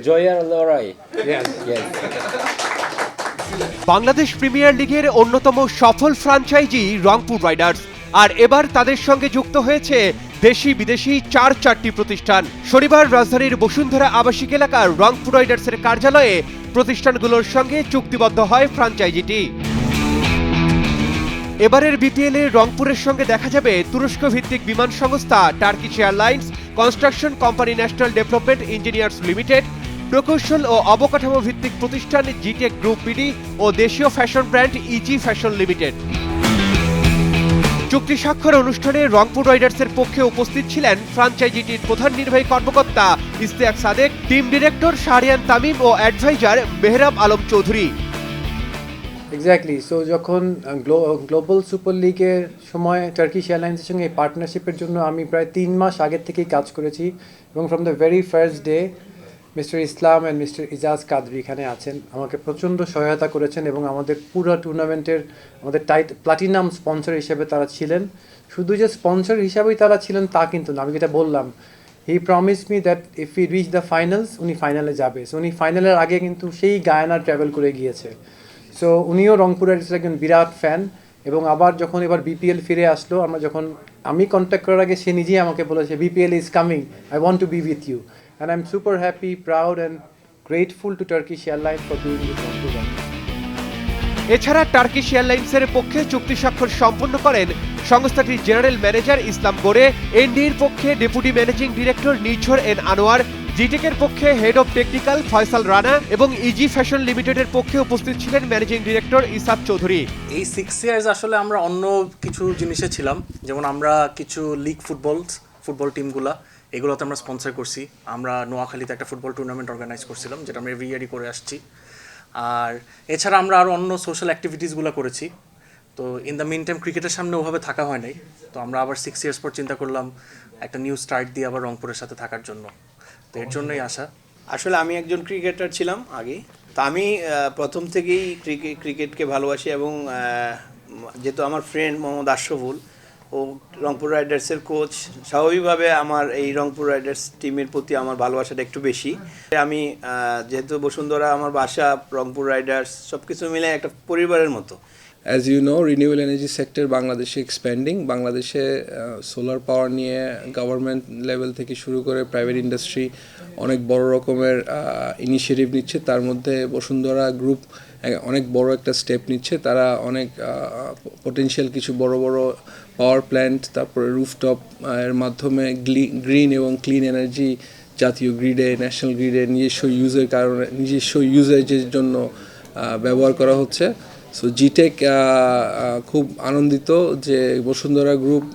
জয়ার লড়াই। বাংলাদেশ প্রিমিয়ার লিগের অন্যতম সফল ফ্র্যাঞ্চাইজি রংপুর রাইডার্স, আর এবার তাদের সঙ্গে যুক্ত হয়েছে দেশি বিদেশি চারটি প্রতিষ্ঠান। শনিবার রাজধানীর বসুন্ধরা আবাসিক এলাকার রংপুর রাইডার্সের কার্যালয়ে প্রতিষ্ঠানগুলোর সঙ্গে চুক্তিবদ্ধ হয় ফ্র্যাঞ্চাইজিটি। এবারের বিপিএল এ রংপুরের সঙ্গে দেখা যাবে তুরস্ক ভিত্তিক বিমান সংস্থা Turkish airlines, construction company national development engineers limited, প্রকৌশল ও অবকাঠামো ভিত্তিক প্রতিষ্ঠান জিটেক গ্রুপ বিডি ও দেশীয় fashion brand easy fashion limited. চুক্তি স্বাক্ষর অনুষ্ঠানে রংপুর রাইডার্সের পক্ষে উপস্থিত ছিলেন ফ্র্যাঞ্চাইজিটির প্রধান নির্বাহী কর্মকর্তা ইশতিয়াক সাদেক, টিম ডিরেক্টর শাহরিয়ান তামিম ও adviser Mehrab Alam Chowdhury. Exactly. So যখন গ্লোবাল সুপার লিগের সময় টার্কিশ এয়ারলাইন্সের সঙ্গে এই পার্টনারশিপের জন্য আমি প্রায় 3 মাস আগের থেকেই কাজ করেছি, এবং from the very first day mister Islam and mister Ijaz Qadri এখানে আছেন, আমাকে প্রচণ্ড সহায়তা করেছেন এবং আমাদের পুরো টুর্নামেন্টের আমাদের প্লাটিনাম স্পন্সর হিসেবে তারা ছিলেন। শুধু যে স্পন্সর হিসাবেই তারা ছিলেন তা কিন্তু না, আমি যেটা বললাম, হি promise me that if we reach the finals, উনি ফাইনালে যাবে। সো উনি ফাইনালের আগে কিন্তু সেই গায়ানা ট্রাভেল করে গিয়েছে। সো উনিও রংপুরের একজন বিরাট ফ্যান, এবং আবার যখন এবার বিপিএল ফিরে আসলো, আমি কন্ট্যাক্ট করার আগে সে নিজেই আমাকে বলেছে BPL is coming, I want to be with you, and I am super happy, proud and grateful to Turkish Airlines for doing this Rangpur Riders. এছাড়া টার্কিশ এয়ারলাইন্সের পক্ষে চুক্তি স্বাক্ষর সম্পন্ন করেন সংস্থাটির জেনারেল ম্যানেজার ইসলাম গোরে, এনডির পক্ষে deputy managing director Nijhor N Anwar, জিটেকের পক্ষে head of technical Faisal Rana এবং ইজি ফ্যাশন লিমিটেডের পক্ষে উপস্থিত ছিলেন ম্যানেজিং ডিরেক্টর ইসাদ চৌধুরী। এই 6 ইয়ার্স আসলে আমরা অন্য কিছু জিনিসে ছিলাম, যেমন আমরা কিছু লিগ ফুটবল টিমগুলা এগুলোতে আমরা স্পন্সর করছি। আমরা নোয়াখালীতে একটা ফুটবল টুর্নামেন্ট অর্গানাইজ করছিলাম, যেটা আমরা এভরি ইয়ারই করে আসছি। আর এছাড়া আমরা আরও অন্য সোশ্যাল অ্যাক্টিভিটিসগুলো করেছি। তো ইন দ্য মিন টাইম ক্রিকেটের সামনে ওভাবে থাকা হয় নাই, তো আমরা আবার 6 ইয়ার্স পর চিন্তা করলাম একটা নিউ স্টার্ট দিয়ে আবার রংপুরের সাথে থাকার জন্য। তো এর জন্যই আসা। আসলে আমি একজন ক্রিকেটার ছিলাম আগে, তো আমি প্রথম থেকেই ক্রিকেটকে ভালোবাসি, এবং যেহেতু আমার ফ্রেন্ড মোহাম্মদ আশরাফুল ও রংপুর রাইডার্সের কোচ, স্বাভাবিকভাবে আমার এই রংপুর রাইডার্স টিমের প্রতি আমার ভালোবাসাটা একটু বেশি। আমি যেহেতু বসুন্ধরা আমার বাসা, রংপুর রাইডার্স সব কিছু মিলে একটা পরিবারের মতো। As you know, renewable energy sector বাংলাদেশে এক্সপ্যান্ডিং। বাংলাদেশে সোলার পাওয়ার নিয়ে গভর্নমেন্ট লেভেল থেকে শুরু করে প্রাইভেট ইন্ডাস্ট্রি অনেক বড় রকমের ইনিশিয়েটিভ নিচ্ছে। তার মধ্যে বসুন্ধরা গ্রুপ অনেক বড় একটা স্টেপ নিচ্ছে। তারা অনেক পটেনশিয়াল কিছু বড় বড় পাওয়ার প্ল্যান্ট, তারপরে রুফটপ এর মাধ্যমে গ্রিন এবং ক্লিন এনার্জি জাতীয় গ্রিডে, ন্যাশনাল গ্রিডে নিজস্ব ইউজেজের জন্য ব্যবহার করা হচ্ছে। সো জিটেক খুব আনন্দিত যে বসুন্ধরা গ্রুপ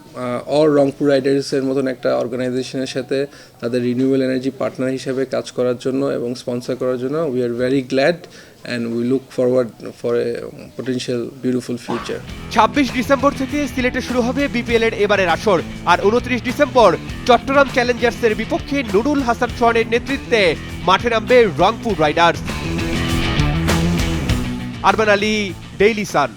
অর রংপুর রাইডার্সের মতন একটা অর্গানাইজেশনের সাথে তাদের রিনিউয়েবল এনার্জি পার্টনার হিসেবে কাজ করার জন্য এবং স্পন্সর করার জন্য। We are very glad and we look forward for a potential beautiful future. 26 December থেকে সিলেটে শুরু হবে বিপিএল এর এবারের আসর, আর 29 ডিসেম্বর চট্টগ্রাম চ্যালেঞ্জার্সের বিপক্ষে নুরুল হাসান সোহানের নেতৃত্বে মাঠে নামবে Rangpur Riders. Arman Ali, Daily Sun.